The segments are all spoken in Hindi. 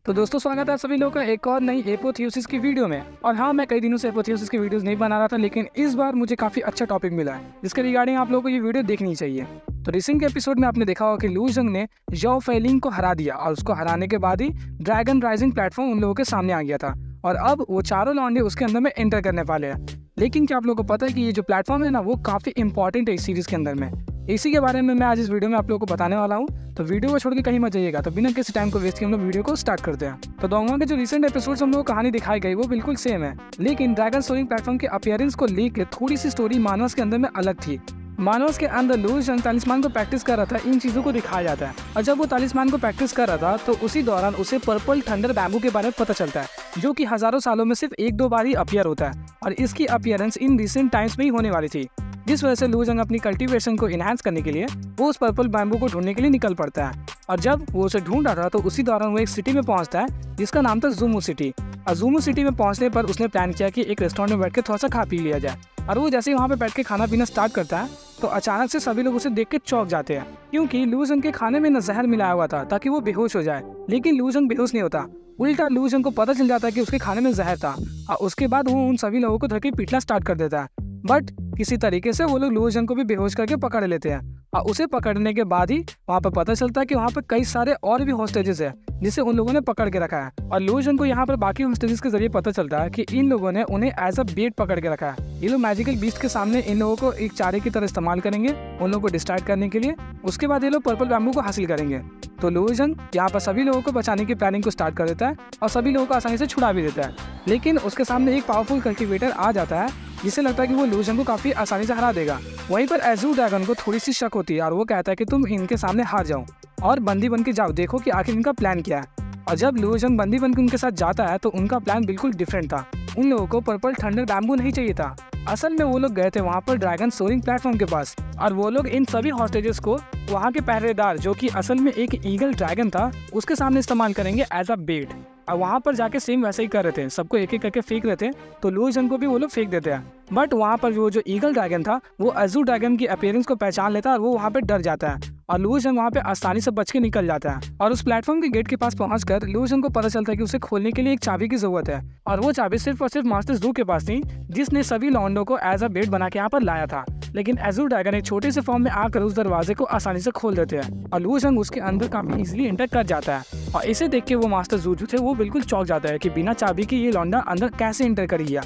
तो दोस्तों स्वागत है आप सभी लोगों का एक और नई एपोथेओसिस की वीडियो में। और हाँ, मैं कई दिनों से एपोथेओसिस की वीडियोस नहीं बना रहा था, लेकिन इस बार मुझे काफ़ी अच्छा टॉपिक मिला है जिसके रिगार्डिंग आप लोगों को ये वीडियो देखनी चाहिए। तो रिसेंट के एपिसोड में आपने देखा होगा कि लू जंग ने जाओ फेइलिंग को हरा दिया और उसको हराने के बाद ही ड्रैगन राइजिंग प्लेटफॉर्म उन लोगों के सामने आ गया था और अब वो चारों लौंडे उसके अंदर में एंटर करने वाले हैं। लेकिन क्या आप लोगों को पता है कि ये जो प्लेटफॉर्म है ना, वो काफ़ी इंपॉर्टेंट है इस सीरीज़ के अंदर में। इसी के बारे में मैं आज इस वीडियो में आप लोगों को बताने वाला हूँ। तो वीडियो को छोड़ के कहीं मत जाइएगा। तो बिना किसी टाइम को वेस्ट किए हम लोग वीडियो को स्टार्ट करते हैं। तो दोंगा के जो रिसेंट एपिसोड्स हम लोग को कहानी दिखाई गई वो बिल्कुल सेम है, लेकिन ड्रैगन सोलिंग प्लेटफॉर्म के अपीयरेंस को लेकर थोड़ी सी स्टोरी मानवस के अंदर में अलग थी। मानवस के अंदर लू जंग तालिस्मान को प्रैक्टिस कर रहा था, इन चीज़ों को दिखाया जाता है। और जब वो तालिस्मान को प्रैक्टिस कर रहा था तो उसी दौरान उसे पर्पल थंडर बैम्बू के बारे में पता चलता है, जो कि हजारों सालों में सिर्फ एक दो बार ही अपीयर होता है और इसकी अपीयरेंस इन रिसेंट टाइम्स में ही होने वाली थी। जिस वजह से लू जंग अपनी कल्टीवेशन को इनहांस करने के लिए वो उस पर्पल बैम्बू को ढूंढने के लिए निकल पड़ता है। और जब वो उसे ढूंढ रहा था तो उसी दौरान वो एक सिटी में पहुंचता है जिसका नाम था जूमू सिटी। और जूमू सिटी में पहुंचने पर उसने प्लान किया कि एक रेस्टोरेंट में बैठ के थोड़ा सा खा पी लिया जाए। और वो जैसे ही वहाँ पे बैठ के खाना पीना स्टार्ट करता है तो अचानक से सभी लोग उसे देख के चौंक जाते हैं, क्योंकि लू जंग के खाने में न जहर मिलाया हुआ था ताकि वो बेहोश हो जाए। लेकिन लू जंग बेहोश नहीं होता, उल्टा लू जंग को पता चल जाता है कि उसके खाने में जहर था और उसके बाद वो उन सभी लोगों को धर के पीटना स्टार्ट कर देता है। बट किसी तरीके से वो लोग लू जंग को भी बेहोश करके पकड़ लेते हैं और उसे पकड़ने के बाद ही वहाँ पर पता चलता है कि वहाँ पर कई सारे और भी हॉस्टेजेस है जिसे उन लोगों ने पकड़ के रखा है। और लू जंग को यहाँ पर बाकी हॉस्टेजेस के जरिए पता चलता है कि इन लोगों ने उन्हें एज अ बेट पकड़ के रखा है। ये लोग मैजिकल बीस्ट के सामने इन लोगों को एक चारे की तरह इस्तेमाल करेंगे उन लोगों को डिस्ट्रैक्ट करने के लिए। उसके बाद ये लोग पर्पल बैम्बू को हासिल करेंगे। तो लू जंग यहाँ पर सभी लोगों को बचाने की प्लानिंग को स्टार्ट कर देता है और सभी लोगों को आसानी से छुड़ा भी देता है। लेकिन उसके सामने एक पावरफुल कल्टीवेटर आ जाता है जिसे लगता है कि वो लू जंग को काफी आसानी से हरा देगा। वहीं पर एज़ूर ड्रैगन को थोड़ी सी शक होती है और वो कहता है कि तुम इनके सामने हार जाओ और बंदी बन के जाओ, देखो कि आखिर इनका प्लान क्या है। और जब लू जंग बंदी बन के उनके साथ जाता है तो उनका प्लान बिल्कुल डिफरेंट था। उन लोगों को पर्पल थंडर बैम्बू नहीं चाहिए था। असल में वो लोग गए थे वहाँ पर ड्रैगन सोरिंग प्लेटफॉर्म के पास और वो लोग इन सभी हॉस्टेजेस को वहाँ के पहरेदार, जो कि असल में एक ईगल ड्रैगन था, उसके सामने इस्तेमाल करेंगे एज अ बेट। और वहाँ पर जाके सेम वैसे ही कर रहे थे, सबको एक एक करके फेंक रहे थे। तो लू जंग को भी वो लोग फेंक देते हैं। बट वहाँ पर वो जो ईगल ड्रैगन था वो एज़ूर ड्रैगन की अपीयरेंस को पहचान लेता है और वो वहाँ पे डर जाता है और लू जंग वहाँ पे आसानी से बच के निकल जाता है। और उस प्लेटफॉर्म के गेट के पास पहुंचकर लू जंग को पता चलता है कि उसे खोलने के लिए एक चाबी की जरूरत है और वो चाबी सिर्फ और सिर्फ मास्टर ज़ू के पास थी, जिसने सभी लॉन्डो को एज अ बेट बना के यहाँ पर लाया था। लेकिन एज़ूर ड्रैगन एक छोटे से फॉर्म में आकर उस दरवाजे को आसानी से खोल देते हैं और लू जंग उसके अंदर काफी इजीली एंटर कर जाता है। और इसे देख के वो मास्टर ज़ू जो थे वो बिल्कुल चौंक जाता है कि बिना चाबी के ये लौंडा अंदर कैसे एंटर कर गया।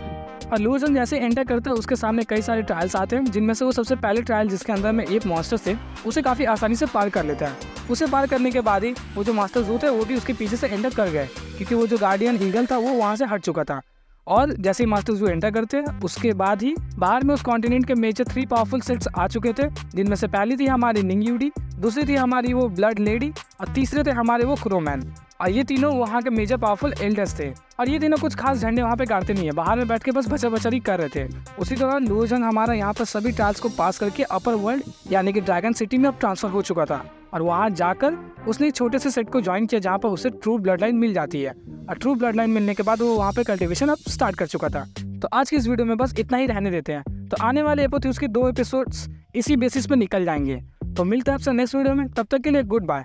और लू जंग जैसे एंटर करता है उसके सामने कई सारे ट्रायल्स आते हैं, जिनमें से वो सबसे पहले ट्रायल जिसके अंदर में एक मॉन्स्टर थे उसे काफ़ी आसानी से पार कर लेता है। उसे पार करने के बाद ही वो जो मास्टर ज़ू थे वो भी उसके पीछे से एंटर कर गए, क्योंकि वो जो गार्डियन ईगल था वो वहाँ से हट चुका था। और जैसे ही मास्टर ज़ू एंटर करते हैं उसके बाद ही बाहर में उस कॉन्टिनेंट के मेजर 3 पावरफुल सेट्स आ चुके थे, जिनमें से पहली थी हमारी निंग्यूडी, दूसरी थी हमारी वो ब्लड लेडी और तीसरे थे हमारे वो क्रोमैन। और ये तीनों वहाँ के मेजर पावरफुल एल्डर्स थे और ये तीनों कुछ खास झंडे वहाँ पे गाड़ते नहीं है, बाहर में बैठ के बस बचा बचारी कर रहे थे। उसी दौरान लू जंग हमारा यहाँ पर सभी ट्रायल्स को पास करके अपर वर्ल्ड यानी कि ड्रैगन सिटी में अब ट्रांसफर हो चुका था और वहाँ जाकर उसने एक छोटे से सेट को ज्वाइन किया जहाँ पर उसे ट्रू ब्लड लाइन मिल जाती है। और ट्रू ब्लड लाइन मिलने के बाद वो वहाँ पे कल्टिवेशन अब स्टार्ट कर चुका था। तो आज की इस वीडियो में बस इतना ही रहने देते हैं। तो आने वाले एपोथेओसिस के 2 एपिसोड्स इसी बेसिस पे निकल जाएंगे। तो मिलते हैं आपसे नेक्स्ट वीडियो में, तब तक के लिए गुड बाय।